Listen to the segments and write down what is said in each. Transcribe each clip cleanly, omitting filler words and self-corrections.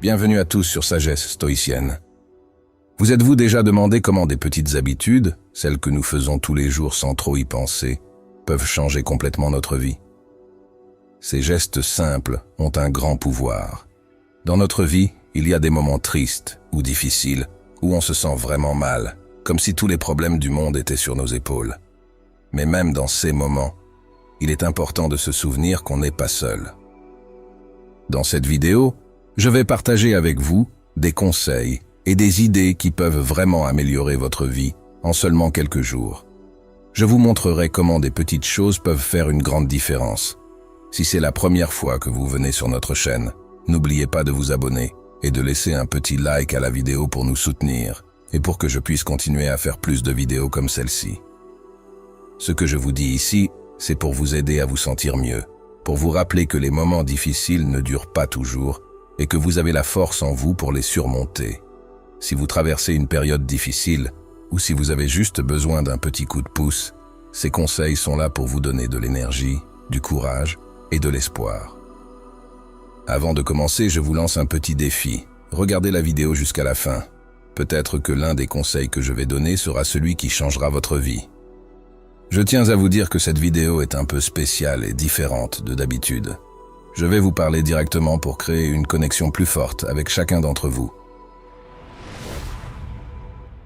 Bienvenue à tous sur Sagesse Stoïcienne. Vous êtes-vous déjà demandé comment des petites habitudes, celles que nous faisons tous les jours sans trop y penser, peuvent changer complètement notre vie? Ces gestes simples ont un grand pouvoir. Dans notre vie, il y a des moments tristes ou difficiles où on se sent vraiment mal, comme si tous les problèmes du monde étaient sur nos épaules. Mais même dans ces moments, il est important de se souvenir qu'on n'est pas seul. Dans cette vidéo, je vais partager avec vous des conseils et des idées qui peuvent vraiment améliorer votre vie en seulement quelques jours. Je vous montrerai comment des petites choses peuvent faire une grande différence. Si c'est la première fois que vous venez sur notre chaîne, n'oubliez pas de vous abonner et de laisser un petit like à la vidéo pour nous soutenir et pour que je puisse continuer à faire plus de vidéos comme celle-ci. Ce que je vous dis ici, c'est pour vous aider à vous sentir mieux, pour vous rappeler que les moments difficiles ne durent pas toujours et que vous avez la force en vous pour les surmonter. Si vous traversez une période difficile ou si vous avez juste besoin d'un petit coup de pouce, ces conseils sont là pour vous donner de l'énergie, du courage et de l'espoir. Avant de commencer, je vous lance un petit défi. Regardez la vidéo jusqu'à la fin. Peut-être que l'un des conseils que je vais donner sera celui qui changera votre vie. Je tiens à vous dire que cette vidéo est un peu spéciale et différente de d'habitude. Je vais vous parler directement pour créer une connexion plus forte avec chacun d'entre vous.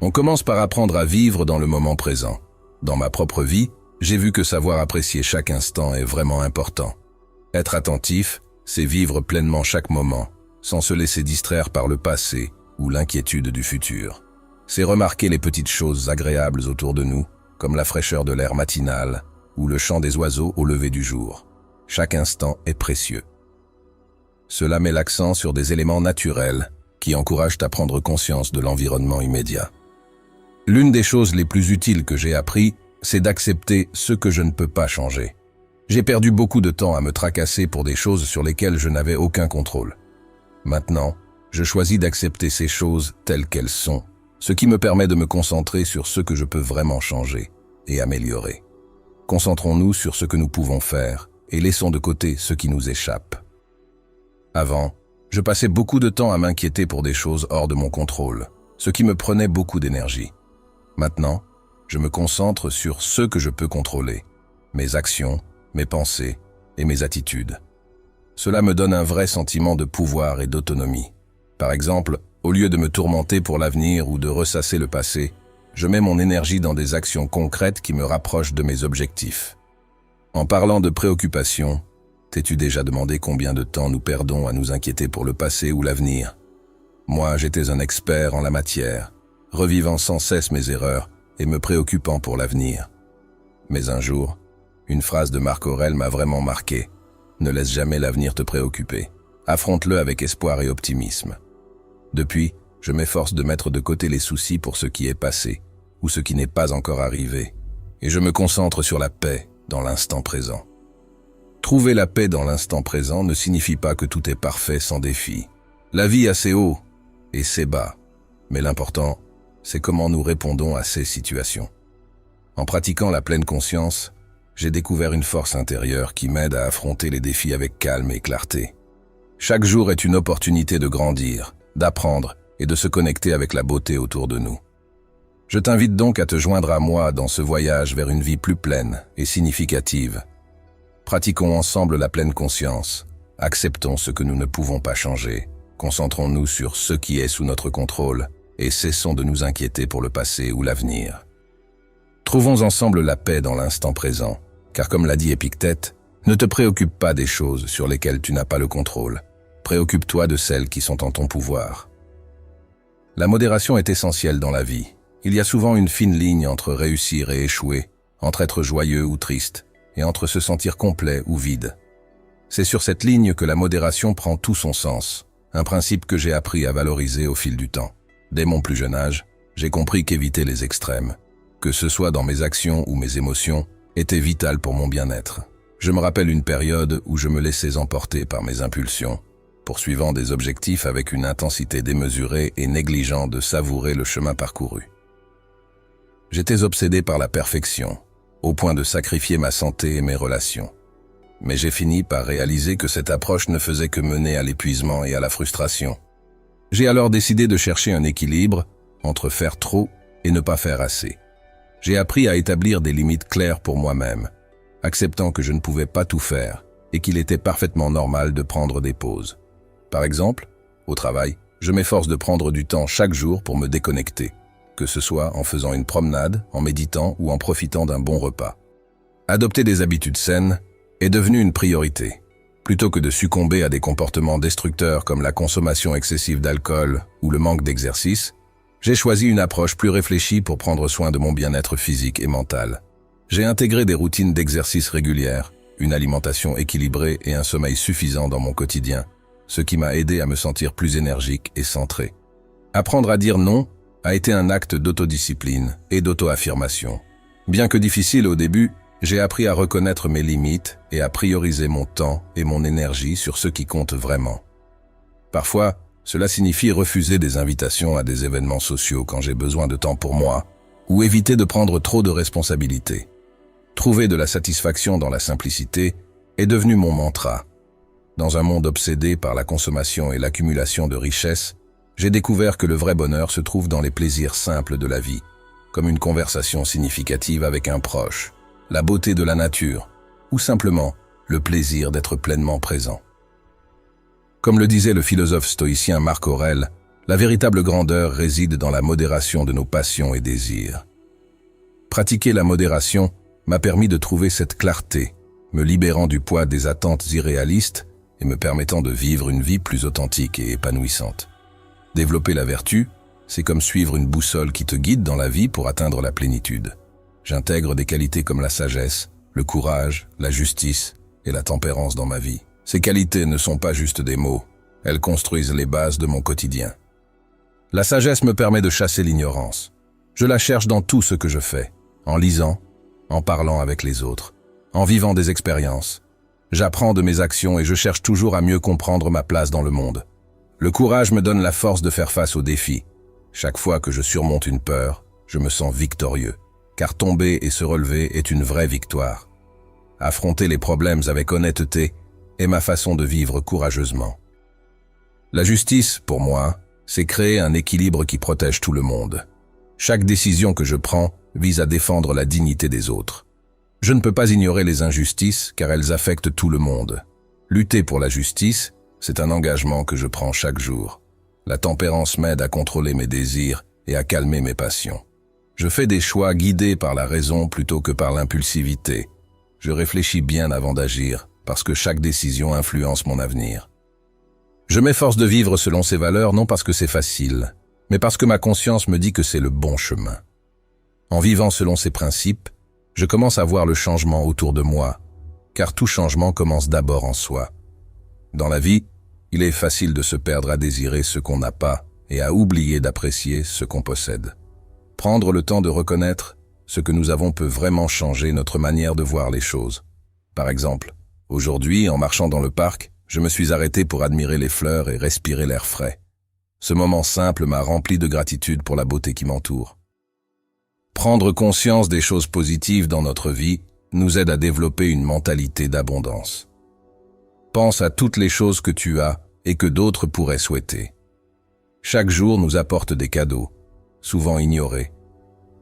On commence par apprendre à vivre dans le moment présent. Dans ma propre vie, j'ai vu que savoir apprécier chaque instant est vraiment important. Être attentif, c'est vivre pleinement chaque moment, sans se laisser distraire par le passé ou l'inquiétude du futur. C'est remarquer les petites choses agréables autour de nous, comme la fraîcheur de l'air matinal ou le chant des oiseaux au lever du jour. Chaque instant est précieux. Cela met l'accent sur des éléments naturels qui encouragent à prendre conscience de l'environnement immédiat. L'une des choses les plus utiles que j'ai appris, c'est d'accepter ce que je ne peux pas changer. J'ai perdu beaucoup de temps à me tracasser pour des choses sur lesquelles je n'avais aucun contrôle. Maintenant, je choisis d'accepter ces choses telles qu'elles sont, ce qui me permet de me concentrer sur ce que je peux vraiment changer et améliorer. Concentrons-nous sur ce que nous pouvons faire et laissons de côté ce qui nous échappe. Avant, je passais beaucoup de temps à m'inquiéter pour des choses hors de mon contrôle, ce qui me prenait beaucoup d'énergie. Maintenant, je me concentre sur ce que je peux contrôler, mes actions, mes pensées et mes attitudes. Cela me donne un vrai sentiment de pouvoir et d'autonomie. Par exemple, au lieu de me tourmenter pour l'avenir ou de ressasser le passé, je mets mon énergie dans des actions concrètes qui me rapprochent de mes objectifs. En parlant de préoccupation, t'es-tu déjà demandé combien de temps nous perdons à nous inquiéter pour le passé ou l'avenir? Moi, j'étais un expert en la matière, revivant sans cesse mes erreurs et me préoccupant pour l'avenir. Mais un jour, une phrase de Marc Aurèle m'a vraiment marqué. Ne laisse jamais l'avenir te préoccuper. Affronte-le avec espoir et optimisme. Depuis, je m'efforce de mettre de côté les soucis pour ce qui est passé ou ce qui n'est pas encore arrivé, et je me concentre sur la paix dans l'instant présent. Trouver la paix dans l'instant présent ne signifie pas que tout est parfait sans défi. La vie a ses hauts et ses bas, mais l'important, c'est comment nous répondons à ces situations. En pratiquant la pleine conscience, j'ai découvert une force intérieure qui m'aide à affronter les défis avec calme et clarté. Chaque jour est une opportunité de grandir, d'apprendre et de se connecter avec la beauté autour de nous. Je t'invite donc à te joindre à moi dans ce voyage vers une vie plus pleine et significative. Pratiquons ensemble la pleine conscience, acceptons ce que nous ne pouvons pas changer, concentrons-nous sur ce qui est sous notre contrôle et cessons de nous inquiéter pour le passé ou l'avenir. Trouvons ensemble la paix dans l'instant présent, car comme l'a dit Épictète, ne te préoccupe pas des choses sur lesquelles tu n'as pas le contrôle. Préoccupe-toi de celles qui sont en ton pouvoir. La modération est essentielle dans la vie. Il y a souvent une fine ligne entre réussir et échouer, entre être joyeux ou triste, et entre se sentir complet ou vide. C'est sur cette ligne que la modération prend tout son sens, un principe que j'ai appris à valoriser au fil du temps. Dès mon plus jeune âge, j'ai compris qu'éviter les extrêmes, que ce soit dans mes actions ou mes émotions, était vital pour mon bien-être. Je me rappelle une période où je me laissais emporter par mes impulsions, poursuivant des objectifs avec une intensité démesurée et négligeant de savourer le chemin parcouru. J'étais obsédé par la perfection, au point de sacrifier ma santé et mes relations. Mais j'ai fini par réaliser que cette approche ne faisait que mener à l'épuisement et à la frustration. J'ai alors décidé de chercher un équilibre entre faire trop et ne pas faire assez. J'ai appris à établir des limites claires pour moi-même, acceptant que je ne pouvais pas tout faire et qu'il était parfaitement normal de prendre des pauses. Par exemple, au travail, je m'efforce de prendre du temps chaque jour pour me déconnecter, que ce soit en faisant une promenade, en méditant ou en profitant d'un bon repas. Adopter des habitudes saines est devenu une priorité. Plutôt que de succomber à des comportements destructeurs comme la consommation excessive d'alcool ou le manque d'exercice, j'ai choisi une approche plus réfléchie pour prendre soin de mon bien-être physique et mental. J'ai intégré des routines d'exercice régulières, une alimentation équilibrée et un sommeil suffisant dans mon quotidien, ce qui m'a aidé à me sentir plus énergique et centré. Apprendre à dire non a été un acte d'autodiscipline et d'auto-affirmation. Bien que difficile au début, j'ai appris à reconnaître mes limites et à prioriser mon temps et mon énergie sur ce qui compte vraiment. Parfois, cela signifie refuser des invitations à des événements sociaux quand j'ai besoin de temps pour moi, ou éviter de prendre trop de responsabilités. Trouver de la satisfaction dans la simplicité est devenu mon mantra. Dans un monde obsédé par la consommation et l'accumulation de richesses, j'ai découvert que le vrai bonheur se trouve dans les plaisirs simples de la vie, comme une conversation significative avec un proche, la beauté de la nature, ou simplement le plaisir d'être pleinement présent. Comme le disait le philosophe stoïcien Marc Aurèle, la véritable grandeur réside dans la modération de nos passions et désirs. Pratiquer la modération m'a permis de trouver cette clarté, me libérant du poids des attentes irréalistes et me permettant de vivre une vie plus authentique et épanouissante. Développer la vertu, c'est comme suivre une boussole qui te guide dans la vie pour atteindre la plénitude. J'intègre des qualités comme la sagesse, le courage, la justice et la tempérance dans ma vie. Ces qualités ne sont pas juste des mots, elles construisent les bases de mon quotidien. La sagesse me permet de chasser l'ignorance. Je la cherche dans tout ce que je fais, en lisant, en parlant avec les autres, en vivant des expériences. J'apprends de mes actions et je cherche toujours à mieux comprendre ma place dans le monde. Le courage me donne la force de faire face aux défis. Chaque fois que je surmonte une peur, je me sens victorieux, car tomber et se relever est une vraie victoire. Affronter les problèmes avec honnêteté est ma façon de vivre courageusement. La justice, pour moi, c'est créer un équilibre qui protège tout le monde. Chaque décision que je prends vise à défendre la dignité des autres. Je ne peux pas ignorer les injustices car elles affectent tout le monde. Lutter pour la justice, c'est un engagement que je prends chaque jour. La tempérance m'aide à contrôler mes désirs et à calmer mes passions. Je fais des choix guidés par la raison plutôt que par l'impulsivité. Je réfléchis bien avant d'agir, parce que chaque décision influence mon avenir. Je m'efforce de vivre selon ces valeurs non parce que c'est facile, mais parce que ma conscience me dit que c'est le bon chemin. En vivant selon ces principes, je commence à voir le changement autour de moi, car tout changement commence d'abord en soi. Dans la vie, il est facile de se perdre à désirer ce qu'on n'a pas et à oublier d'apprécier ce qu'on possède. Prendre le temps de reconnaître ce que nous avons peut vraiment changer notre manière de voir les choses. Par exemple, aujourd'hui, en marchant dans le parc, je me suis arrêté pour admirer les fleurs et respirer l'air frais. Ce moment simple m'a rempli de gratitude pour la beauté qui m'entoure. Prendre conscience des choses positives dans notre vie nous aide à développer une mentalité d'abondance. Pense à toutes les choses que tu as et que d'autres pourraient souhaiter. Chaque jour nous apporte des cadeaux, souvent ignorés.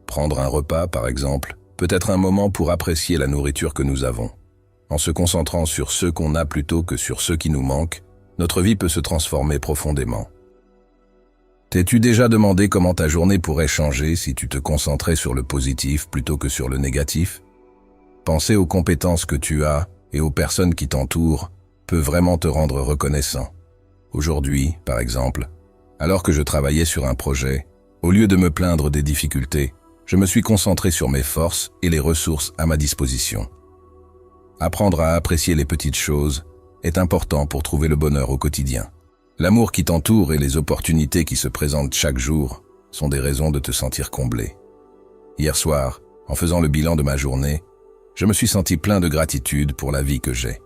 Prendre un repas, par exemple, peut être un moment pour apprécier la nourriture que nous avons. En se concentrant sur ce qu'on a plutôt que sur ce qui nous manque, notre vie peut se transformer profondément. T'es-tu déjà demandé comment ta journée pourrait changer si tu te concentrais sur le positif plutôt que sur le négatif? Penser aux compétences que tu as et aux personnes qui t'entourent peut vraiment te rendre reconnaissant. Aujourd'hui, par exemple, alors que je travaillais sur un projet, au lieu de me plaindre des difficultés, je me suis concentré sur mes forces et les ressources à ma disposition. Apprendre à apprécier les petites choses est important pour trouver le bonheur au quotidien. L'amour qui t'entoure et les opportunités qui se présentent chaque jour sont des raisons de te sentir comblé. Hier soir, en faisant le bilan de ma journée, je me suis senti plein de gratitude pour la vie que j'ai.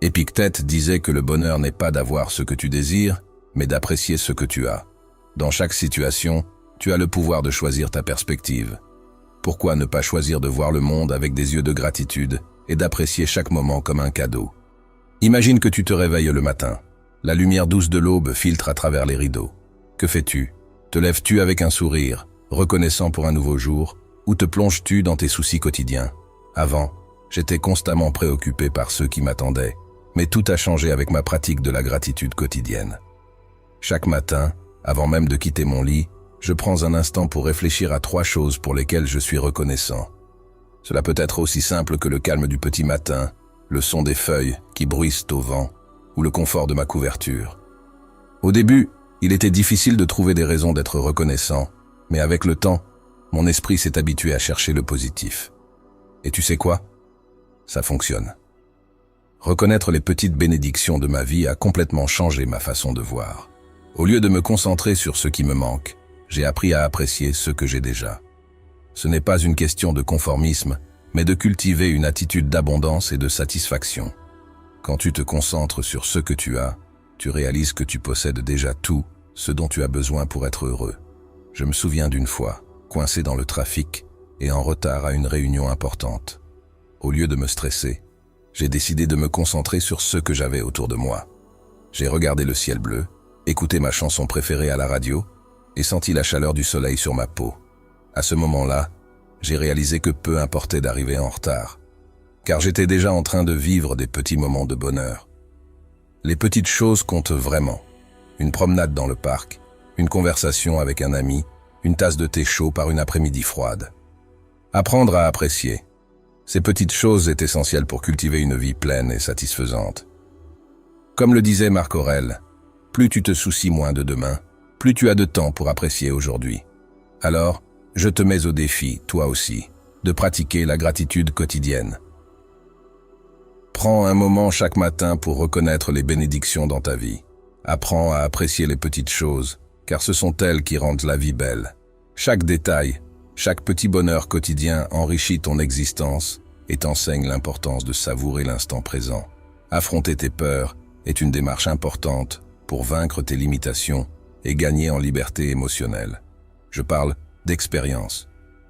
Épictète disait que le bonheur n'est pas d'avoir ce que tu désires, mais d'apprécier ce que tu as. Dans chaque situation, tu as le pouvoir de choisir ta perspective. Pourquoi ne pas choisir de voir le monde avec des yeux de gratitude et d'apprécier chaque moment comme un cadeau? Imagine que tu te réveilles le matin. La lumière douce de l'aube filtre à travers les rideaux. Que fais-tu? Te lèves-tu avec un sourire, reconnaissant pour un nouveau jour, ou te plonges-tu dans tes soucis quotidiens? Avant, j'étais constamment préoccupé par ceux qui m'attendaient, mais tout a changé avec ma pratique de la gratitude quotidienne. Chaque matin, avant même de quitter mon lit, je prends un instant pour réfléchir à 3 choses pour lesquelles je suis reconnaissant. Cela peut être aussi simple que le calme du petit matin, le son des feuilles qui bruissent au vent, ou le confort de ma couverture. Au début, il était difficile de trouver des raisons d'être reconnaissant, mais avec le temps, mon esprit s'est habitué à chercher le positif. Et tu sais quoi? Ça fonctionne. Reconnaître les petites bénédictions de ma vie a complètement changé ma façon de voir. Au lieu de me concentrer sur ce qui me manque, j'ai appris à apprécier ce que j'ai déjà. Ce n'est pas une question de conformisme, mais de cultiver une attitude d'abondance et de satisfaction. Quand tu te concentres sur ce que tu as, tu réalises que tu possèdes déjà tout ce dont tu as besoin pour être heureux. Je me souviens d'une fois, coincé dans le trafic et en retard à une réunion importante. Au lieu de me stresser, j'ai décidé de me concentrer sur ce que j'avais autour de moi. J'ai regardé le ciel bleu, écouté ma chanson préférée à la radio et senti la chaleur du soleil sur ma peau. À ce moment-là, j'ai réalisé que peu importait d'arriver en retard, car j'étais déjà en train de vivre des petits moments de bonheur. Les petites choses comptent vraiment. Une promenade dans le parc, une conversation avec un ami, une tasse de thé chaud par une après-midi froide. Apprendre à apprécier. Ces petites choses sont essentielles pour cultiver une vie pleine et satisfaisante. Comme le disait Marc Aurèle, plus tu te soucies moins de demain, plus tu as de temps pour apprécier aujourd'hui. Alors, je te mets au défi, toi aussi, de pratiquer la gratitude quotidienne. Prends un moment chaque matin pour reconnaître les bénédictions dans ta vie. Apprends à apprécier les petites choses, car ce sont elles qui rendent la vie belle. Chaque détail, chaque petit bonheur quotidien enrichit ton existence et t'enseigne l'importance de savourer l'instant présent. Affronter tes peurs est une démarche importante pour vaincre tes limitations et gagner en liberté émotionnelle. Je parle d'expérience.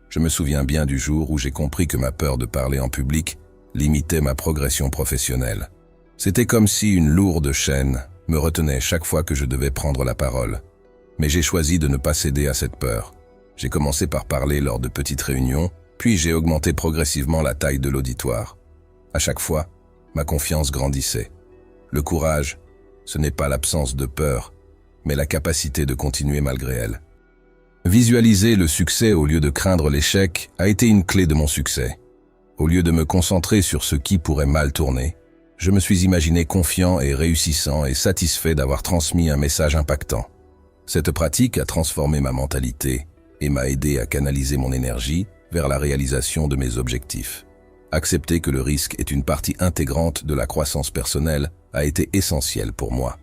Je me souviens bien du jour où j'ai compris que ma peur de parler en public limitait ma progression professionnelle. C'était comme si une lourde chaîne me retenait chaque fois que je devais prendre la parole. Mais j'ai choisi de ne pas céder à cette peur. J'ai commencé par parler lors de petites réunions, puis j'ai augmenté progressivement la taille de l'auditoire. À chaque fois, ma confiance grandissait. Le courage, ce n'est pas l'absence de peur, mais la capacité de continuer malgré elle. Visualiser le succès au lieu de craindre l'échec a été une clé de mon succès. Au lieu de me concentrer sur ce qui pourrait mal tourner, je me suis imaginé confiant et réussissant et satisfait d'avoir transmis un message impactant. Cette pratique a transformé ma mentalité et m'a aidé à canaliser mon énergie vers la réalisation de mes objectifs. Accepter que le risque est une partie intégrante de la croissance personnelle a été essentiel pour moi.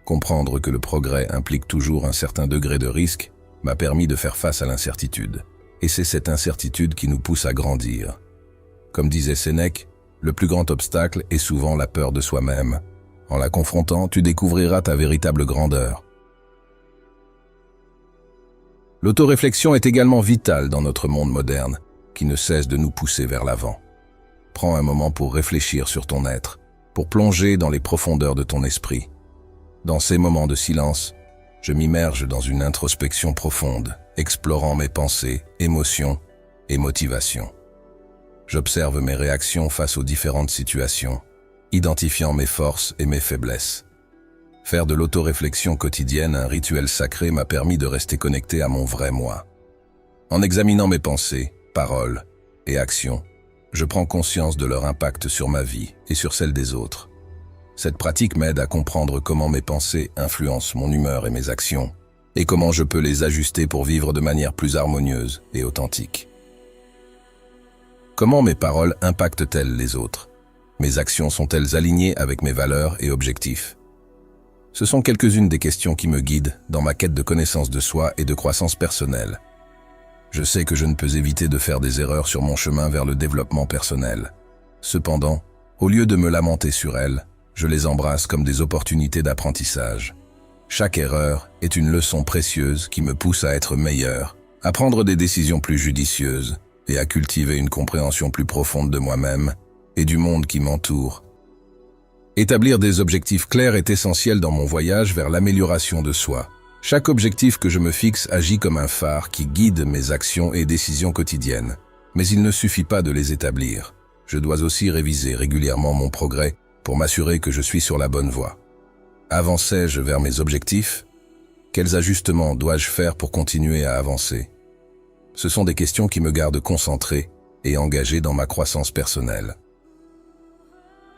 Comprendre que le progrès implique toujours un certain degré de risque m'a permis de faire face à l'incertitude. Et c'est cette incertitude qui nous pousse à grandir. Comme disait Sénèque, le plus grand obstacle est souvent la peur de soi-même. En la confrontant, tu découvriras ta véritable grandeur. L'autoréflexion est également vitale dans notre monde moderne, qui ne cesse de nous pousser vers l'avant. Prends un moment pour réfléchir sur ton être, pour plonger dans les profondeurs de ton esprit. Dans ces moments de silence, je m'immerge dans une introspection profonde, explorant mes pensées, émotions et motivations. J'observe mes réactions face aux différentes situations, identifiant mes forces et mes faiblesses. Faire de l'autoréflexion quotidienne un rituel sacré m'a permis de rester connecté à mon vrai moi. En examinant mes pensées, paroles et actions, je prends conscience de leur impact sur ma vie et sur celle des autres. Cette pratique m'aide à comprendre comment mes pensées influencent mon humeur et mes actions, et comment je peux les ajuster pour vivre de manière plus harmonieuse et authentique. Comment mes paroles impactent-elles les autres? Mes actions sont-elles alignées avec mes valeurs et objectifs? Ce sont quelques-unes des questions qui me guident dans ma quête de connaissance de soi et de croissance personnelle. Je sais que je ne peux éviter de faire des erreurs sur mon chemin vers le développement personnel. Cependant, au lieu de me lamenter sur elles, je les embrasse comme des opportunités d'apprentissage. Chaque erreur est une leçon précieuse qui me pousse à être meilleur, à prendre des décisions plus judicieuses et à cultiver une compréhension plus profonde de moi-même et du monde qui m'entoure. Établir des objectifs clairs est essentiel dans mon voyage vers l'amélioration de soi. Chaque objectif que je me fixe agit comme un phare qui guide mes actions et décisions quotidiennes. Mais il ne suffit pas de les établir. Je dois aussi réviser régulièrement mon progrès pour m'assurer que je suis sur la bonne voie. Avançais-je vers mes objectifs? Quels ajustements dois-je faire pour continuer à avancer? Ce sont des questions qui me gardent concentré et engagé dans ma croissance personnelle.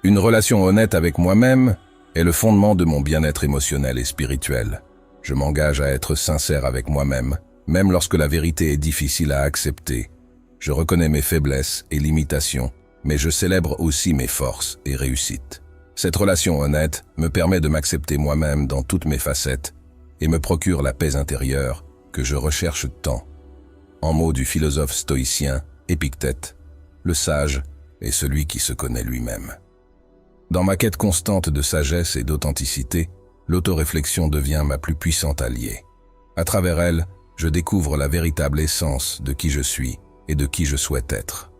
Une relation honnête avec moi-même est le fondement de mon bien-être émotionnel et spirituel. Je m'engage à être sincère avec moi-même, même lorsque la vérité est difficile à accepter. Je reconnais mes faiblesses et limitations, mais je célèbre aussi mes forces et réussites. Cette relation honnête me permet de m'accepter moi-même dans toutes mes facettes et me procure la paix intérieure que je recherche tant. En mots du philosophe stoïcien Épictète, le sage est celui qui se connaît lui-même. Dans ma quête constante de sagesse et d'authenticité, l'autoréflexion devient ma plus puissante alliée. À travers elle, je découvre la véritable essence de qui je suis et de qui je souhaite être.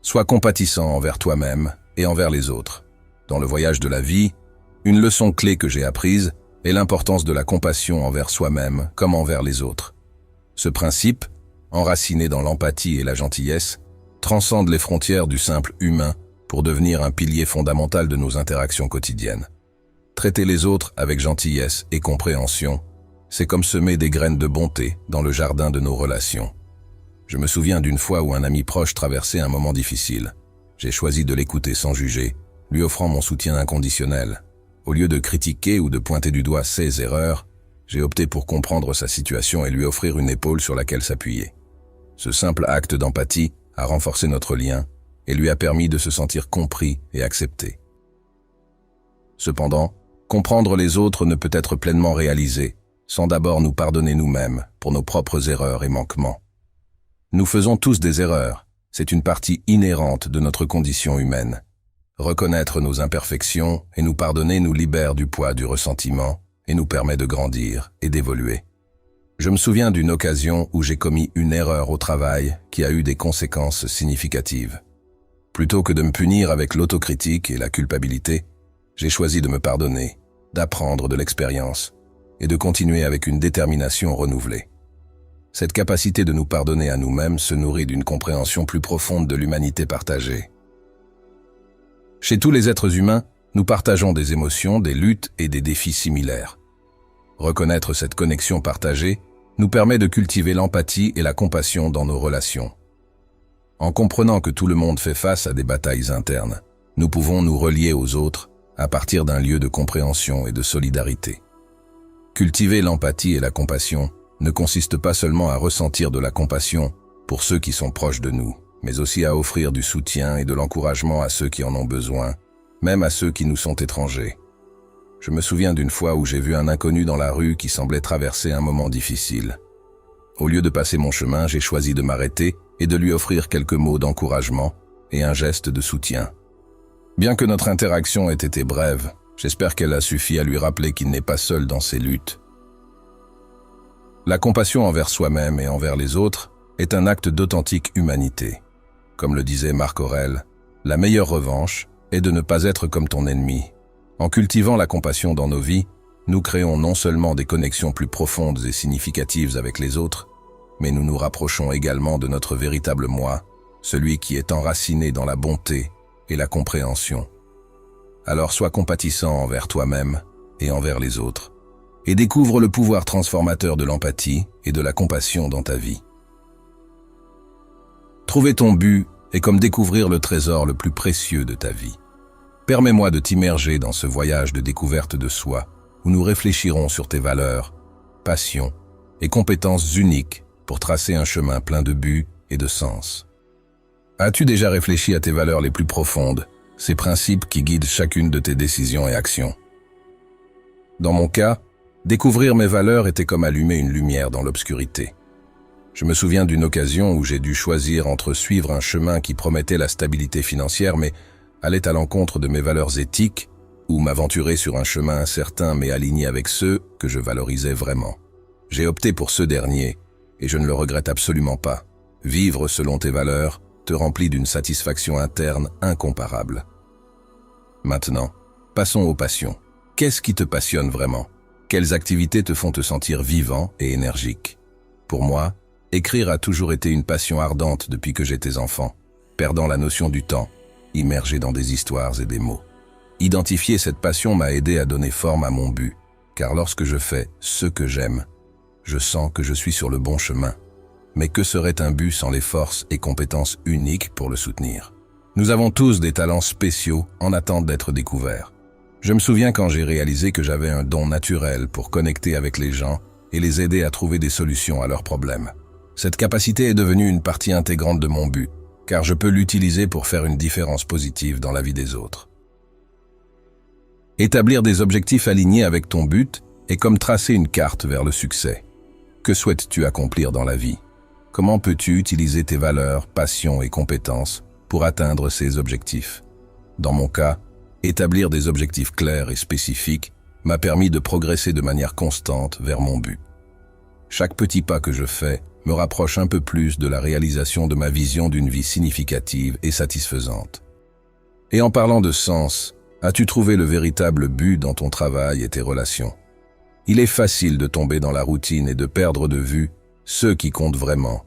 Sois compatissant envers toi-même et envers les autres. Dans le voyage de la vie, une leçon clé que j'ai apprise est l'importance de la compassion envers soi-même comme envers les autres. Ce principe, enraciné dans l'empathie et la gentillesse, transcende les frontières du simple humain pour devenir un pilier fondamental de nos interactions quotidiennes. Traiter les autres avec gentillesse et compréhension, c'est comme semer des graines de bonté dans le jardin de nos relations. Je me souviens d'une fois où un ami proche traversait un moment difficile. J'ai choisi de l'écouter sans juger, lui offrant mon soutien inconditionnel. Au lieu de critiquer ou de pointer du doigt ses erreurs, j'ai opté pour comprendre sa situation et lui offrir une épaule sur laquelle s'appuyer. Ce simple acte d'empathie a renforcé notre lien et lui a permis de se sentir compris et accepté. Cependant, comprendre les autres ne peut être pleinement réalisé sans d'abord nous pardonner nous-mêmes pour nos propres erreurs et manquements. Nous faisons tous des erreurs, c'est une partie inhérente de notre condition humaine. Reconnaître nos imperfections et nous pardonner nous libère du poids du ressentiment et nous permet de grandir et d'évoluer. Je me souviens d'une occasion où j'ai commis une erreur au travail qui a eu des conséquences significatives. Plutôt que de me punir avec l'autocritique et la culpabilité, j'ai choisi de me pardonner, d'apprendre de l'expérience et de continuer avec une détermination renouvelée. Cette capacité de nous pardonner à nous-mêmes se nourrit d'une compréhension plus profonde de l'humanité partagée. Chez tous les êtres humains, nous partageons des émotions, des luttes et des défis similaires. Reconnaître cette connexion partagée nous permet de cultiver l'empathie et la compassion dans nos relations. En comprenant que tout le monde fait face à des batailles internes, nous pouvons nous relier aux autres à partir d'un lieu de compréhension et de solidarité. Cultiver l'empathie et la compassion ne consiste pas seulement à ressentir de la compassion pour ceux qui sont proches de nous, mais aussi à offrir du soutien et de l'encouragement à ceux qui en ont besoin, même à ceux qui nous sont étrangers. Je me souviens d'une fois où j'ai vu un inconnu dans la rue qui semblait traverser un moment difficile. Au lieu de passer mon chemin, j'ai choisi de m'arrêter et de lui offrir quelques mots d'encouragement et un geste de soutien. Bien que notre interaction ait été brève, j'espère qu'elle a suffi à lui rappeler qu'il n'est pas seul dans ses luttes. La compassion envers soi-même et envers les autres est un acte d'authentique humanité. Comme le disait Marc Aurèle, la meilleure revanche est de ne pas être comme ton ennemi. En cultivant la compassion dans nos vies, nous créons non seulement des connexions plus profondes et significatives avec les autres, mais nous nous rapprochons également de notre véritable moi, celui qui est enraciné dans la bonté et la compréhension. Alors sois compatissant envers toi-même et envers les autres, et découvre le pouvoir transformateur de l'empathie et de la compassion dans ta vie. Trouver ton but est comme découvrir le trésor le plus précieux de ta vie. Permets-moi de t'immerger dans ce voyage de découverte de soi, où nous réfléchirons sur tes valeurs, passions et compétences uniques pour tracer un chemin plein de buts et de sens. As-tu déjà réfléchi à tes valeurs les plus profondes, ces principes qui guident chacune de tes décisions et actions? Dans mon cas, découvrir mes valeurs était comme allumer une lumière dans l'obscurité. Je me souviens d'une occasion où j'ai dû choisir entre suivre un chemin qui promettait la stabilité financière mais allait à l'encontre de mes valeurs éthiques, ou m'aventurer sur un chemin incertain mais aligné avec ceux que je valorisais vraiment. J'ai opté pour ce dernier, et je ne le regrette absolument pas. Vivre selon tes valeurs te remplit d'une satisfaction interne incomparable. Maintenant, passons aux passions. Qu'est-ce qui te passionne vraiment? Quelles activités te font te sentir vivant et énergique? Pour moi, écrire a toujours été une passion ardente depuis que j'étais enfant, perdant la notion du temps, immergé dans des histoires et des mots. Identifier cette passion m'a aidé à donner forme à mon but, car lorsque je fais ce que j'aime, je sens que je suis sur le bon chemin. Mais que serait un but sans les forces et compétences uniques pour le soutenir? Nous avons tous des talents spéciaux en attente d'être découverts. Je me souviens quand j'ai réalisé que j'avais un don naturel pour connecter avec les gens et les aider à trouver des solutions à leurs problèmes. Cette capacité est devenue une partie intégrante de mon but, car je peux l'utiliser pour faire une différence positive dans la vie des autres. Établir des objectifs alignés avec ton but est comme tracer une carte vers le succès. Que souhaites-tu accomplir dans la vie? Comment peux-tu utiliser tes valeurs, passions et compétences pour atteindre ces objectifs? Dans mon cas, établir des objectifs clairs et spécifiques m'a permis de progresser de manière constante vers mon but. Chaque petit pas que je fais me rapproche un peu plus de la réalisation de ma vision d'une vie significative et satisfaisante. Et en parlant de sens, as-tu trouvé le véritable but dans ton travail et tes relations? Il est facile de tomber dans la routine et de perdre de vue ceux qui comptent vraiment.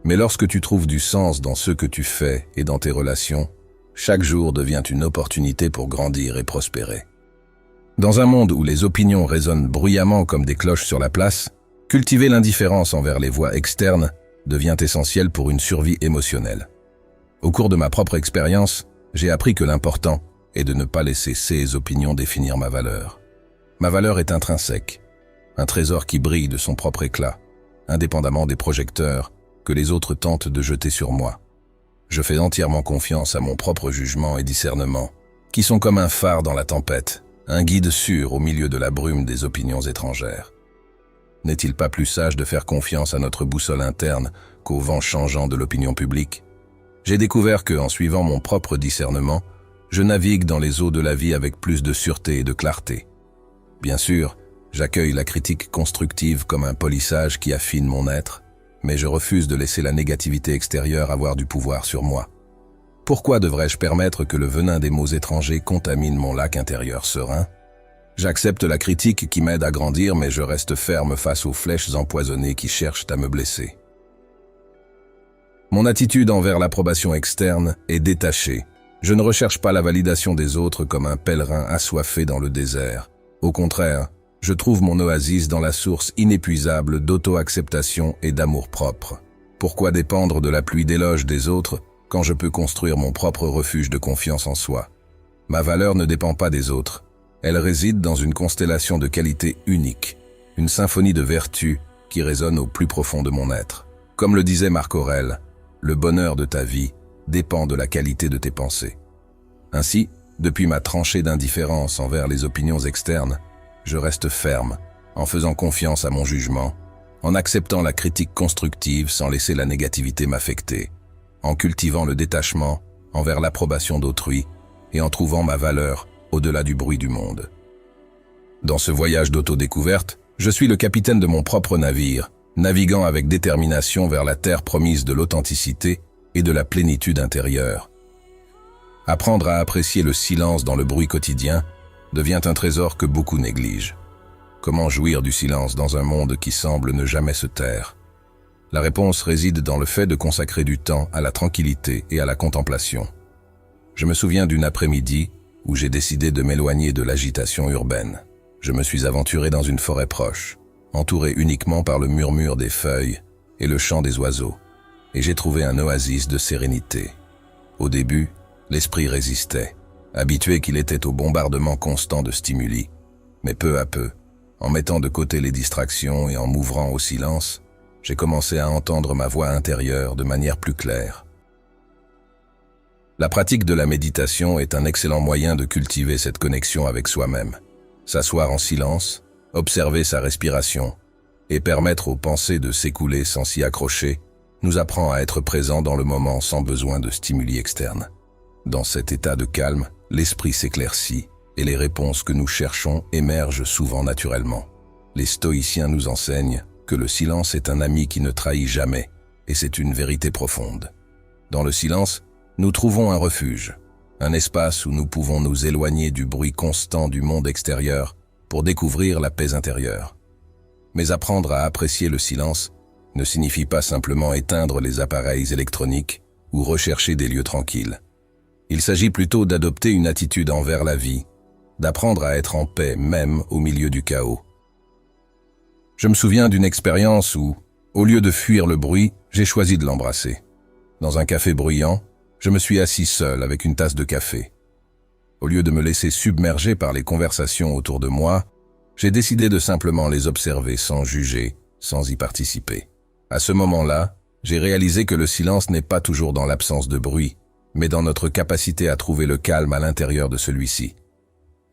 Mais lorsque tu trouves du sens dans ce que tu fais et dans tes relations, chaque jour devient une opportunité pour grandir et prospérer. Dans un monde où les opinions résonnent bruyamment comme des cloches sur la place, cultiver l'indifférence envers les voix externes devient essentiel pour une survie émotionnelle. Au cours de ma propre expérience, j'ai appris que l'important est de ne pas laisser ces opinions définir ma valeur. Ma valeur est intrinsèque, un trésor qui brille de son propre éclat, indépendamment des projecteurs que les autres tentent de jeter sur moi. Je fais entièrement confiance à mon propre jugement et discernement, qui sont comme un phare dans la tempête, un guide sûr au milieu de la brume des opinions étrangères. N'est-il pas plus sage de faire confiance à notre boussole interne qu'au vent changeant de l'opinion publique? J'ai découvert que, en suivant mon propre discernement, je navigue dans les eaux de la vie avec plus de sûreté et de clarté. Bien sûr, j'accueille la critique constructive comme un polissage qui affine mon être, mais je refuse de laisser la négativité extérieure avoir du pouvoir sur moi. Pourquoi devrais-je permettre que le venin des mots étrangers contamine mon lac intérieur serein? J'accepte la critique qui m'aide à grandir, mais je reste ferme face aux flèches empoisonnées qui cherchent à me blesser. Mon attitude envers l'approbation externe est détachée. Je ne recherche pas la validation des autres comme un pèlerin assoiffé dans le désert. Au contraire, je trouve mon oasis dans la source inépuisable d'auto-acceptation et d'amour-propre. Pourquoi dépendre de la pluie d'éloges des autres quand je peux construire mon propre refuge de confiance en soi? Ma valeur ne dépend pas des autres. Elle réside dans une constellation de qualités uniques, une symphonie de vertus qui résonne au plus profond de mon être. Comme le disait Marc Aurèle, le bonheur de ta vie dépend de la qualité de tes pensées. Ainsi, depuis ma tranchée d'indifférence envers les opinions externes, je reste ferme, en faisant confiance à mon jugement, en acceptant la critique constructive sans laisser la négativité m'affecter, en cultivant le détachement envers l'approbation d'autrui et en trouvant ma valeur au-delà du bruit du monde. Dans ce voyage d'autodécouverte, je suis le capitaine de mon propre navire, naviguant avec détermination vers la terre promise de l'authenticité et de la plénitude intérieure. Apprendre à apprécier le silence dans le bruit quotidien devient un trésor que beaucoup négligent. Comment jouir du silence dans un monde qui semble ne jamais se taire? La réponse réside dans le fait de consacrer du temps à la tranquillité et à la contemplation. Je me souviens d'une après-midi où j'ai décidé de m'éloigner de l'agitation urbaine. Je me suis aventuré dans une forêt proche, entouré uniquement par le murmure des feuilles et le chant des oiseaux, et j'ai trouvé un oasis de sérénité. Au début, l'esprit résistait, habitué qu'il était au bombardement constant de stimuli. Mais peu à peu, en mettant de côté les distractions et en m'ouvrant au silence, j'ai commencé à entendre ma voix intérieure de manière plus claire. La pratique de la méditation est un excellent moyen de cultiver cette connexion avec soi-même. S'asseoir en silence, observer sa respiration et permettre aux pensées de s'écouler sans s'y accrocher nous apprend à être présent dans le moment sans besoin de stimuli externes. Dans cet état de calme, l'esprit s'éclaircit et les réponses que nous cherchons émergent souvent naturellement. Les stoïciens nous enseignent que le silence est un ami qui ne trahit jamais, et c'est une vérité profonde. Dans le silence, nous trouvons un refuge, un espace où nous pouvons nous éloigner du bruit constant du monde extérieur pour découvrir la paix intérieure. Mais apprendre à apprécier le silence ne signifie pas simplement éteindre les appareils électroniques ou rechercher des lieux tranquilles. Il s'agit plutôt d'adopter une attitude envers la vie, d'apprendre à être en paix même au milieu du chaos. Je me souviens d'une expérience où, au lieu de fuir le bruit, j'ai choisi de l'embrasser. Dans un café bruyant, je me suis assis seul avec une tasse de café. Au lieu de me laisser submerger par les conversations autour de moi, j'ai décidé de simplement les observer sans juger, sans y participer. À ce moment-là, j'ai réalisé que le silence n'est pas toujours dans l'absence de bruit, mais dans notre capacité à trouver le calme à l'intérieur de celui-ci.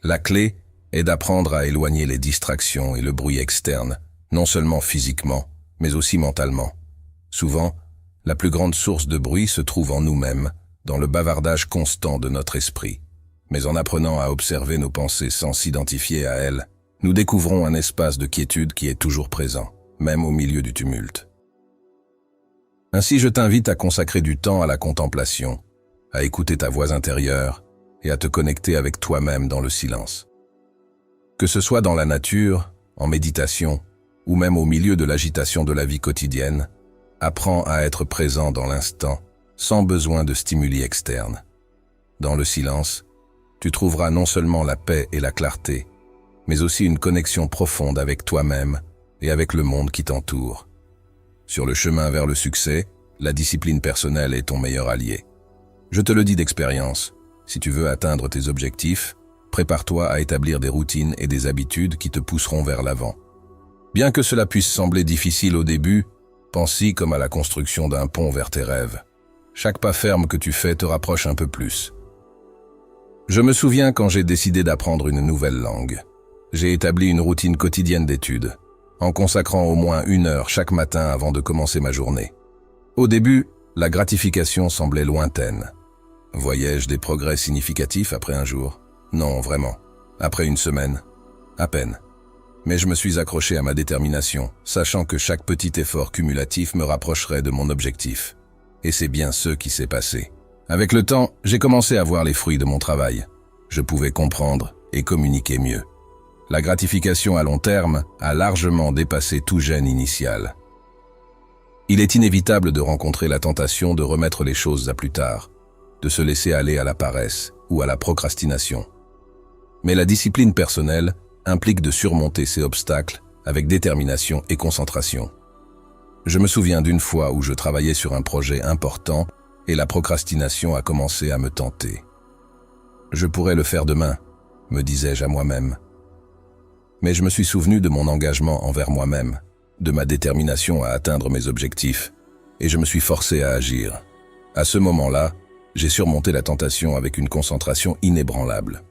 La clé est d'apprendre à éloigner les distractions et le bruit externe, non seulement physiquement, mais aussi mentalement. Souvent, la plus grande source de bruit se trouve en nous-mêmes, dans le bavardage constant de notre esprit. Mais en apprenant à observer nos pensées sans s'identifier à elles, nous découvrons un espace de quiétude qui est toujours présent, même au milieu du tumulte. Ainsi, je t'invite à consacrer du temps à la contemplation, à écouter ta voix intérieure et à te connecter avec toi-même dans le silence. Que ce soit dans la nature, en méditation, ou même au milieu de l'agitation de la vie quotidienne, apprends à être présent dans l'instant, sans besoin de stimuli externes. Dans le silence, tu trouveras non seulement la paix et la clarté, mais aussi une connexion profonde avec toi-même et avec le monde qui t'entoure. Sur le chemin vers le succès, la discipline personnelle est ton meilleur allié. Je te le dis d'expérience, si tu veux atteindre tes objectifs, prépare-toi à établir des routines et des habitudes qui te pousseront vers l'avant. Bien que cela puisse sembler difficile au début, pense-y comme à la construction d'un pont vers tes rêves. Chaque pas ferme que tu fais te rapproche un peu plus. Je me souviens quand j'ai décidé d'apprendre une nouvelle langue. J'ai établi une routine quotidienne d'études, en consacrant au moins 1 heure chaque matin avant de commencer ma journée. Au début, la gratification semblait lointaine. Voyais-je des progrès significatifs après un jour? Non, vraiment. Après 1 semaine? À peine. Mais je me suis accroché à ma détermination, sachant que chaque petit effort cumulatif me rapprocherait de mon objectif. Et c'est bien ce qui s'est passé. Avec le temps, j'ai commencé à voir les fruits de mon travail. Je pouvais comprendre et communiquer mieux. La gratification à long terme a largement dépassé tout gêne initial. Il est inévitable de rencontrer la tentation de remettre les choses à plus tard, de se laisser aller à la paresse ou à la procrastination. Mais la discipline personnelle implique de surmonter ces obstacles avec détermination et concentration. Je me souviens d'une fois où je travaillais sur un projet important et la procrastination a commencé à me tenter. Je pourrais le faire demain, me disais-je à moi-même. Mais je me suis souvenu de mon engagement envers moi-même, de ma détermination à atteindre mes objectifs, et je me suis forcé à agir. À ce moment-là, j'ai surmonté la tentation avec une concentration inébranlable.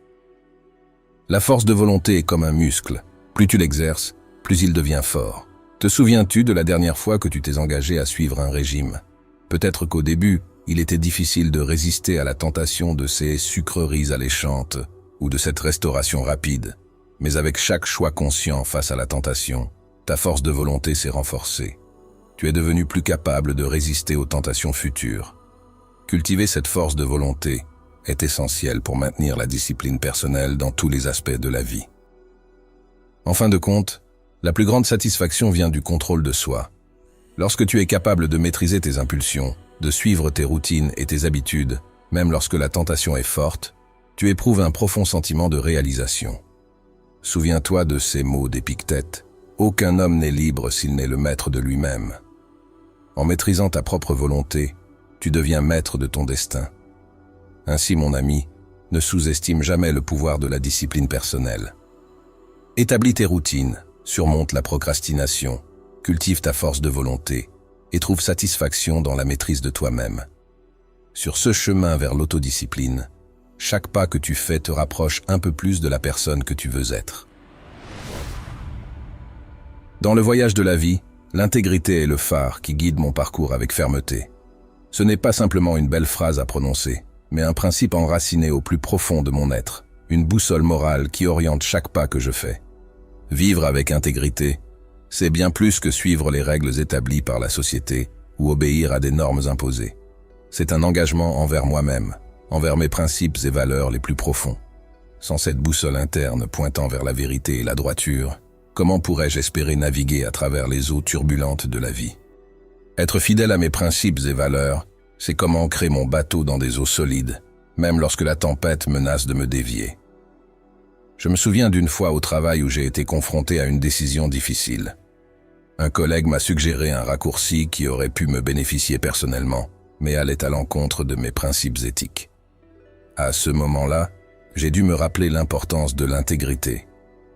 La force de volonté est comme un muscle. Plus tu l'exerces, plus il devient fort. Te souviens-tu de la dernière fois que tu t'es engagé à suivre un régime? Peut-être qu'au début, il était difficile de résister à la tentation de ces sucreries alléchantes ou de cette restauration rapide. Mais avec chaque choix conscient face à la tentation, ta force de volonté s'est renforcée. Tu es devenu plus capable de résister aux tentations futures. Cultiver cette force de volonté est essentiel pour maintenir la discipline personnelle dans tous les aspects de la vie. En fin de compte, la plus grande satisfaction vient du contrôle de soi. Lorsque tu es capable de maîtriser tes impulsions, de suivre tes routines et tes habitudes, même lorsque la tentation est forte, tu éprouves un profond sentiment de réalisation. Souviens-toi de ces mots d'Épictète. Aucun homme n'est libre s'il n'est le maître de lui-même. En maîtrisant ta propre volonté, tu deviens maître de ton destin. Ainsi, mon ami, ne sous-estime jamais le pouvoir de la discipline personnelle. Établis tes routines, surmonte la procrastination, cultive ta force de volonté et trouve satisfaction dans la maîtrise de toi-même. Sur ce chemin vers l'autodiscipline, chaque pas que tu fais te rapproche un peu plus de la personne que tu veux être. Dans le voyage de la vie, l'intégrité est le phare qui guide mon parcours avec fermeté. Ce n'est pas simplement une belle phrase à prononcer, mais un principe enraciné au plus profond de mon être, une boussole morale qui oriente chaque pas que je fais. Vivre avec intégrité, c'est bien plus que suivre les règles établies par la société ou obéir à des normes imposées. C'est un engagement envers moi-même, envers mes principes et valeurs les plus profonds. Sans cette boussole interne pointant vers la vérité et la droiture, comment pourrais-je espérer naviguer à travers les eaux turbulentes de la vie? Être fidèle à mes principes et valeurs, c'est comme ancrer mon bateau dans des eaux solides, même lorsque la tempête menace de me dévier. Je me souviens d'une fois au travail où j'ai été confronté à une décision difficile. Un collègue m'a suggéré un raccourci qui aurait pu me bénéficier personnellement, mais allait à l'encontre de mes principes éthiques. À ce moment-là, j'ai dû me rappeler l'importance de l'intégrité.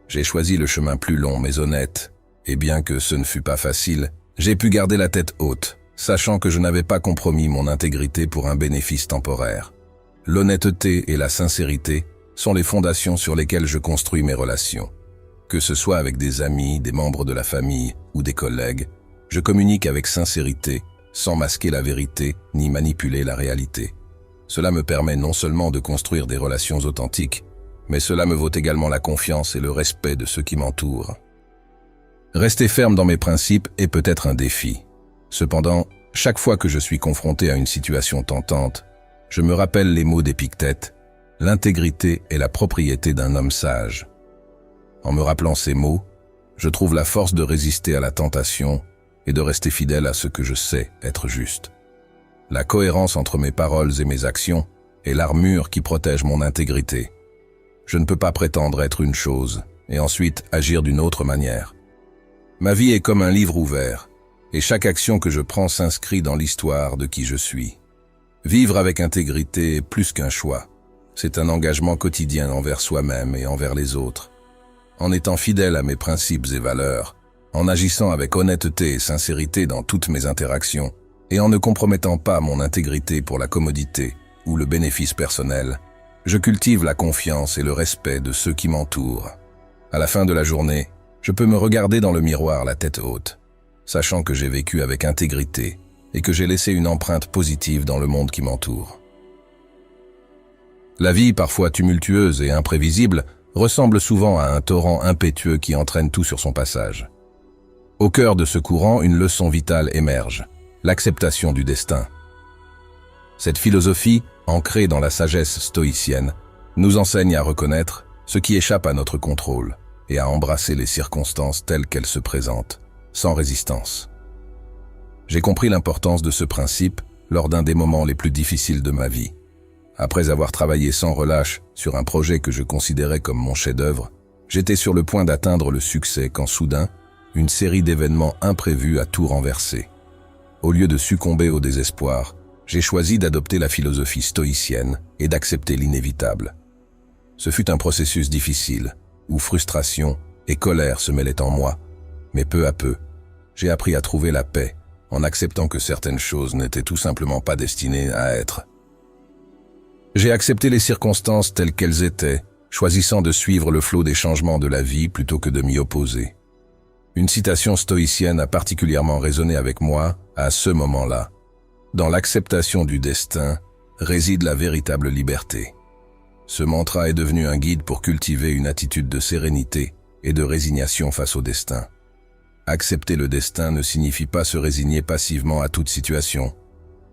J'ai choisi le chemin plus long mais honnête, et bien que ce ne fut pas facile, j'ai pu garder la tête haute, sachant que je n'avais pas compromis mon intégrité pour un bénéfice temporaire. L'honnêteté et la sincérité sont les fondations sur lesquelles je construis mes relations. Que ce soit avec des amis, des membres de la famille ou des collègues, je communique avec sincérité, sans masquer la vérité ni manipuler la réalité. Cela me permet non seulement de construire des relations authentiques, mais cela me vaut également la confiance et le respect de ceux qui m'entourent. Rester ferme dans mes principes est peut-être un défi. Cependant, chaque fois que je suis confronté à une situation tentante, je me rappelle les mots d'Épictète: l'intégrité est la propriété d'un homme sage. En me rappelant ces mots, je trouve la force de résister à la tentation et de rester fidèle à ce que je sais être juste. La cohérence entre mes paroles et mes actions est l'armure qui protège mon intégrité. Je ne peux pas prétendre être une chose et ensuite agir d'une autre manière. Ma vie est comme un livre ouvert, et chaque action que je prends s'inscrit dans l'histoire de qui je suis. Vivre avec intégrité est plus qu'un choix. C'est un engagement quotidien envers soi-même et envers les autres. En étant fidèle à mes principes et valeurs, en agissant avec honnêteté et sincérité dans toutes mes interactions, et en ne compromettant pas mon intégrité pour la commodité ou le bénéfice personnel, je cultive la confiance et le respect de ceux qui m'entourent. À la fin de la journée, je peux me regarder dans le miroir la tête haute, sachant que j'ai vécu avec intégrité et que j'ai laissé une empreinte positive dans le monde qui m'entoure. La vie, parfois tumultueuse et imprévisible, ressemble souvent à un torrent impétueux qui entraîne tout sur son passage. Au cœur de ce courant, une leçon vitale émerge: l'acceptation du destin. Cette philosophie, ancrée dans la sagesse stoïcienne, nous enseigne à reconnaître ce qui échappe à notre contrôle et à embrasser les circonstances telles qu'elles se présentent, sans résistance. J'ai compris l'importance de ce principe lors d'un des moments les plus difficiles de ma vie. Après avoir travaillé sans relâche sur un projet que je considérais comme mon chef-d'œuvre, j'étais sur le point d'atteindre le succès quand soudain, une série d'événements imprévus a tout renversé. Au lieu de succomber au désespoir, j'ai choisi d'adopter la philosophie stoïcienne et d'accepter l'inévitable. Ce fut un processus difficile, où frustration et colère se mêlaient en moi, mais peu à peu, j'ai appris à trouver la paix en acceptant que certaines choses n'étaient tout simplement pas destinées à être. J'ai accepté les circonstances telles qu'elles étaient, choisissant de suivre le flot des changements de la vie plutôt que de m'y opposer. Une citation stoïcienne a particulièrement résonné avec moi à ce moment-là. Dans l'acceptation du destin réside la véritable liberté. Ce mantra est devenu un guide pour cultiver une attitude de sérénité et de résignation face au destin. Accepter le destin ne signifie pas se résigner passivement à toute situation,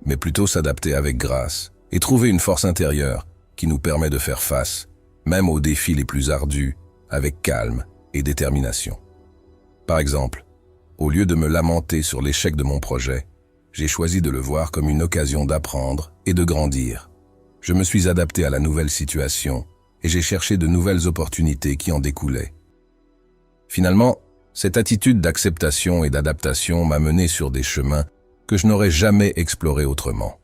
mais plutôt s'adapter avec grâce et trouver une force intérieure qui nous permet de faire face, même aux défis les plus ardus, avec calme et détermination. Par exemple, au lieu de me lamenter sur l'échec de mon projet, j'ai choisi de le voir comme une occasion d'apprendre et de grandir. Je me suis adapté à la nouvelle situation et j'ai cherché de nouvelles opportunités qui en découlaient. Finalement, cette attitude d'acceptation et d'adaptation m'a mené sur des chemins que je n'aurais jamais explorés autrement.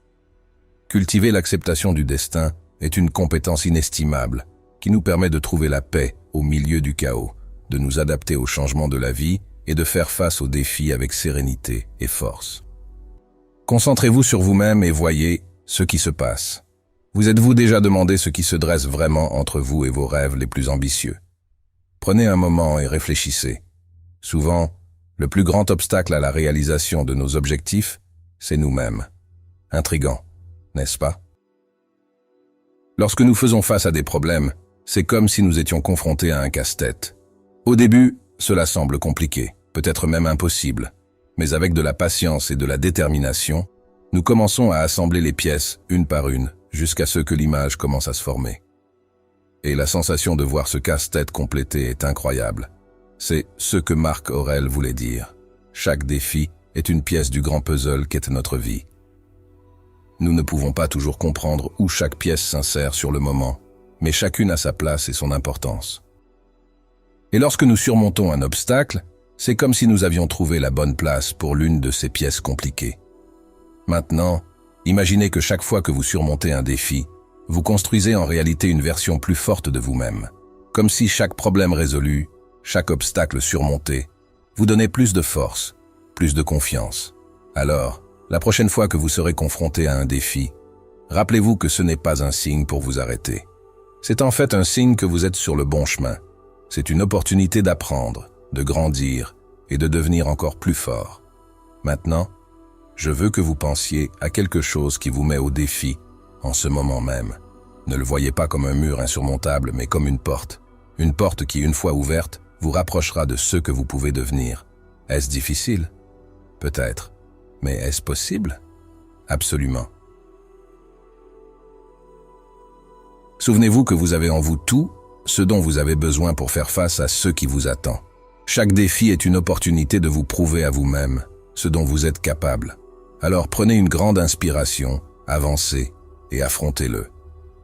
Cultiver l'acceptation du destin est une compétence inestimable qui nous permet de trouver la paix au milieu du chaos, de nous adapter aux changements de la vie et de faire face aux défis avec sérénité et force. Concentrez-vous sur vous-même et voyez ce qui se passe. Vous êtes-vous déjà demandé ce qui se dresse vraiment entre vous et vos rêves les plus ambitieux? Prenez un moment et réfléchissez. Souvent, le plus grand obstacle à la réalisation de nos objectifs, c'est nous-mêmes. Intriguant, n'est-ce pas? Lorsque nous faisons face à des problèmes, c'est comme si nous étions confrontés à un casse-tête. Au début, cela semble compliqué, peut-être même impossible, mais avec de la patience et de la détermination, nous commençons à assembler les pièces une par une, jusqu'à ce que l'image commence à se former. Et la sensation de voir ce casse-tête complété est incroyable. C'est ce que Marc Aurèle voulait dire. Chaque défi est une pièce du grand puzzle qu'est notre vie. Nous ne pouvons pas toujours comprendre où chaque pièce s'insère sur le moment, mais chacune a sa place et son importance. Et lorsque nous surmontons un obstacle, c'est comme si nous avions trouvé la bonne place pour l'une de ces pièces compliquées. Maintenant, imaginez que chaque fois que vous surmontez un défi, vous construisez en réalité une version plus forte de vous-même. Comme si chaque problème résolu, chaque obstacle surmonté, vous donnait plus de force, plus de confiance. Alors, la prochaine fois que vous serez confronté à un défi, rappelez-vous que ce n'est pas un signe pour vous arrêter. C'est en fait un signe que vous êtes sur le bon chemin. C'est une opportunité d'apprendre, de grandir et de devenir encore plus fort. Maintenant, je veux que vous pensiez à quelque chose qui vous met au défi en ce moment même. Ne le voyez pas comme un mur insurmontable, mais comme une porte. Une porte qui, une fois ouverte, vous rapprochera de ce que vous pouvez devenir. Est-ce difficile? Peut-être. Mais est-ce possible? Absolument. Souvenez-vous que vous avez en vous tout ce dont vous avez besoin pour faire face à ce qui vous attend. Chaque défi est une opportunité de vous prouver à vous-même ce dont vous êtes capable. Alors prenez une grande inspiration, avancez et affrontez-le.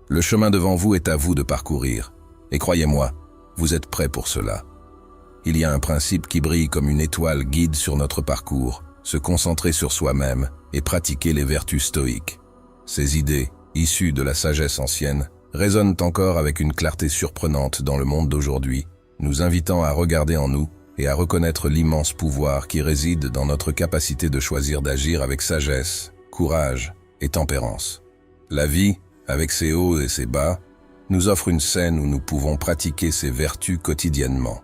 Le chemin devant vous est à vous de parcourir. Et croyez-moi, vous êtes prêt pour cela. Il y a un principe qui brille comme une étoile guide sur notre parcours, se concentrer sur soi-même et pratiquer les vertus stoïques. Ces idées, issues de la sagesse ancienne, résonnent encore avec une clarté surprenante dans le monde d'aujourd'hui, nous invitant à regarder en nous et à reconnaître l'immense pouvoir qui réside dans notre capacité de choisir d'agir avec sagesse, courage et tempérance. La vie, avec ses hauts et ses bas, nous offre une scène où nous pouvons pratiquer ces vertus quotidiennement.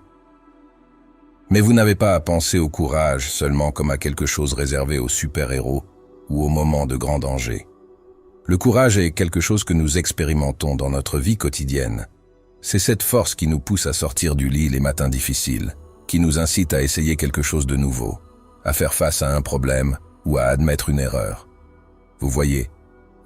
Mais vous n'avez pas à penser au courage seulement comme à quelque chose réservé aux super-héros ou aux moments de grand danger. Le courage est quelque chose que nous expérimentons dans notre vie quotidienne. C'est cette force qui nous pousse à sortir du lit les matins difficiles, qui nous incite à essayer quelque chose de nouveau, à faire face à un problème ou à admettre une erreur. Vous voyez,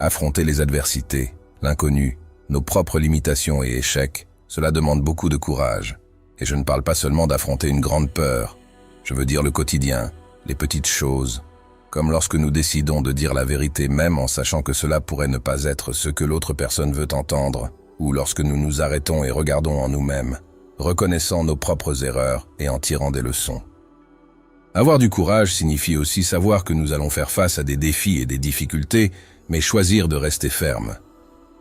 affronter les adversités, l'inconnu, nos propres limitations et échecs, cela demande beaucoup de courage. Et je ne parle pas seulement d'affronter une grande peur, je veux dire le quotidien, les petites choses, comme lorsque nous décidons de dire la vérité même en sachant que cela pourrait ne pas être ce que l'autre personne veut entendre, ou lorsque nous nous arrêtons et regardons en nous-mêmes, reconnaissant nos propres erreurs et en tirant des leçons. Avoir du courage signifie aussi savoir que nous allons faire face à des défis et des difficultés, mais choisir de rester ferme.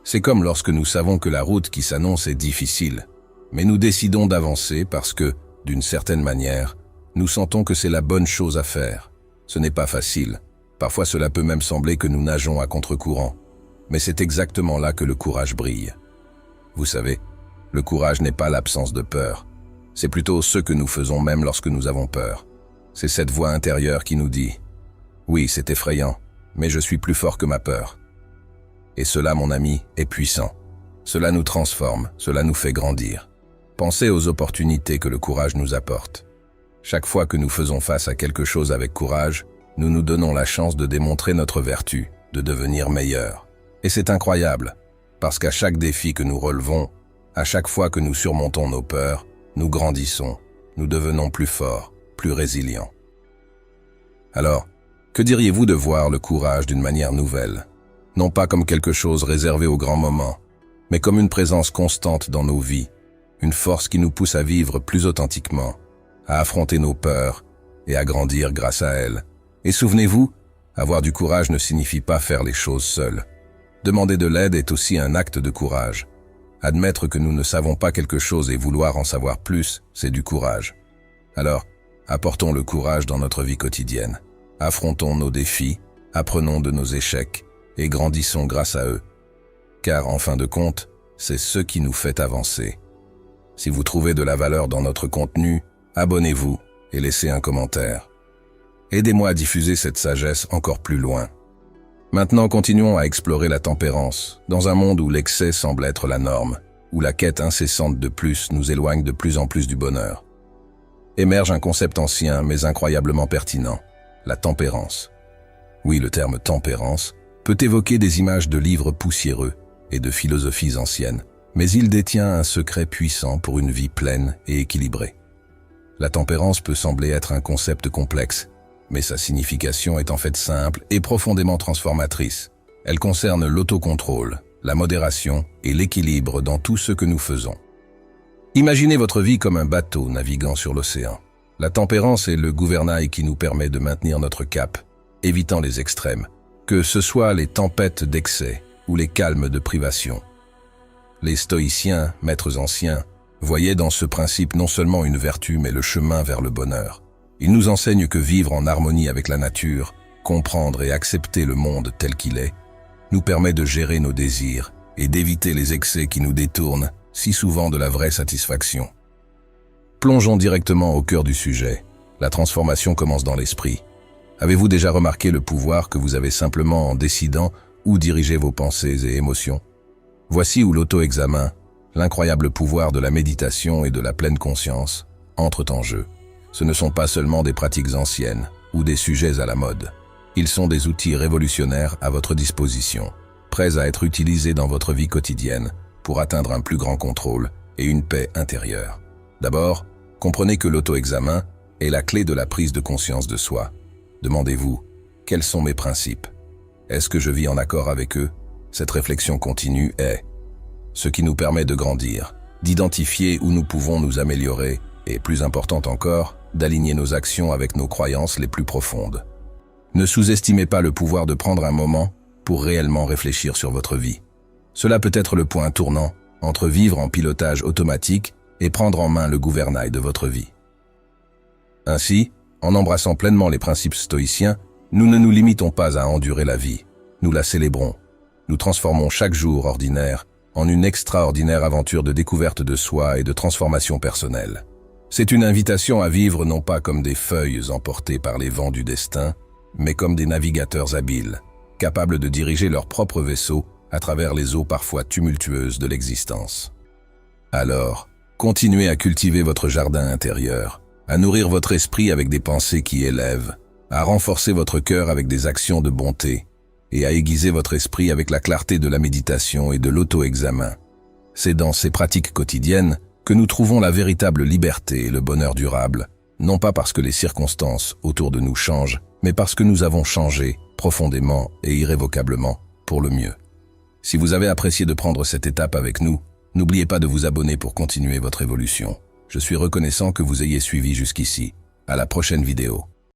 C'est comme lorsque nous savons que la route qui s'annonce est difficile, mais nous décidons d'avancer parce que, d'une certaine manière, nous sentons que c'est la bonne chose à faire. Ce n'est pas facile. Parfois cela peut même sembler que nous nageons à contre-courant. Mais c'est exactement là que le courage brille. Vous savez, le courage n'est pas l'absence de peur. C'est plutôt ce que nous faisons même lorsque nous avons peur. C'est cette voix intérieure qui nous dit « Oui, c'est effrayant, mais je suis plus fort que ma peur. » Et cela, mon ami, est puissant. Cela nous transforme, cela nous fait grandir. Pensez aux opportunités que le courage nous apporte. Chaque fois que nous faisons face à quelque chose avec courage, nous nous donnons la chance de démontrer notre vertu, de devenir meilleurs. Et c'est incroyable, parce qu'à chaque défi que nous relevons, à chaque fois que nous surmontons nos peurs, nous grandissons, nous devenons plus forts, plus résilients. Alors, que diriez-vous de voir le courage d'une manière nouvelle? Non pas comme quelque chose réservé aux grands moments, mais comme une présence constante dans nos vies, une force qui nous pousse à vivre plus authentiquement, à affronter nos peurs et à grandir grâce à elles. Et souvenez-vous, avoir du courage ne signifie pas faire les choses seuls. Demander de l'aide est aussi un acte de courage. Admettre que nous ne savons pas quelque chose et vouloir en savoir plus, c'est du courage. Alors, apportons le courage dans notre vie quotidienne. Affrontons nos défis, apprenons de nos échecs et grandissons grâce à eux. Car, en fin de compte, c'est ce qui nous fait avancer. Si vous trouvez de la valeur dans notre contenu, abonnez-vous et laissez un commentaire. Aidez-moi à diffuser cette sagesse encore plus loin. Maintenant, continuons à explorer la tempérance, dans un monde où l'excès semble être la norme, où la quête incessante de plus nous éloigne de plus en plus du bonheur. Émerge un concept ancien mais incroyablement pertinent, la tempérance. Oui, le terme tempérance peut évoquer des images de livres poussiéreux et de philosophies anciennes, Mais il détient un secret puissant pour une vie pleine et équilibrée. La tempérance peut sembler être un concept complexe, mais sa signification est en fait simple et profondément transformatrice. Elle concerne l'autocontrôle, la modération et l'équilibre dans tout ce que nous faisons. Imaginez votre vie comme un bateau naviguant sur l'océan. La tempérance est le gouvernail qui nous permet de maintenir notre cap, évitant les extrêmes, que ce soit les tempêtes d'excès ou les calmes de privation. Les stoïciens, maîtres anciens, voyaient dans ce principe non seulement une vertu mais le chemin vers le bonheur. Ils nous enseignent que vivre en harmonie avec la nature, comprendre et accepter le monde tel qu'il est, nous permet de gérer nos désirs et d'éviter les excès qui nous détournent si souvent de la vraie satisfaction. Plongeons directement au cœur du sujet. La transformation commence dans l'esprit. Avez-vous déjà remarqué le pouvoir que vous avez simplement en décidant où diriger vos pensées et émotions? Voici où l'auto-examen, l'incroyable pouvoir de la méditation et de la pleine conscience, entrent en jeu. Ce ne sont pas seulement des pratiques anciennes ou des sujets à la mode. Ils sont des outils révolutionnaires à votre disposition, prêts à être utilisés dans votre vie quotidienne pour atteindre un plus grand contrôle et une paix intérieure. D'abord, comprenez que l'auto-examen est la clé de la prise de conscience de soi. Demandez-vous, quels sont mes principes? Est-ce que je vis en accord avec eux? Cette réflexion continue est ce qui nous permet de grandir, d'identifier où nous pouvons nous améliorer et, plus important encore, d'aligner nos actions avec nos croyances les plus profondes. Ne sous-estimez pas le pouvoir de prendre un moment pour réellement réfléchir sur votre vie. Cela peut être le point tournant entre vivre en pilotage automatique et prendre en main le gouvernail de votre vie. Ainsi, en embrassant pleinement les principes stoïciens, nous ne nous limitons pas à endurer la vie, nous la célébrons. Nous transformons chaque jour ordinaire en une extraordinaire aventure de découverte de soi et de transformation personnelle. C'est une invitation à vivre non pas comme des feuilles emportées par les vents du destin, mais comme des navigateurs habiles, capables de diriger leur propre vaisseau à travers les eaux parfois tumultueuses de l'existence. Alors, continuez à cultiver votre jardin intérieur, à nourrir votre esprit avec des pensées qui élèvent, à renforcer votre cœur avec des actions de bonté, et à aiguiser votre esprit avec la clarté de la méditation et de l'auto-examen. C'est dans ces pratiques quotidiennes que nous trouvons la véritable liberté et le bonheur durable, non pas parce que les circonstances autour de nous changent, mais parce que nous avons changé profondément et irrévocablement pour le mieux. Si vous avez apprécié de prendre cette étape avec nous, n'oubliez pas de vous abonner pour continuer votre évolution. Je suis reconnaissant que vous ayez suivi jusqu'ici. À la prochaine vidéo.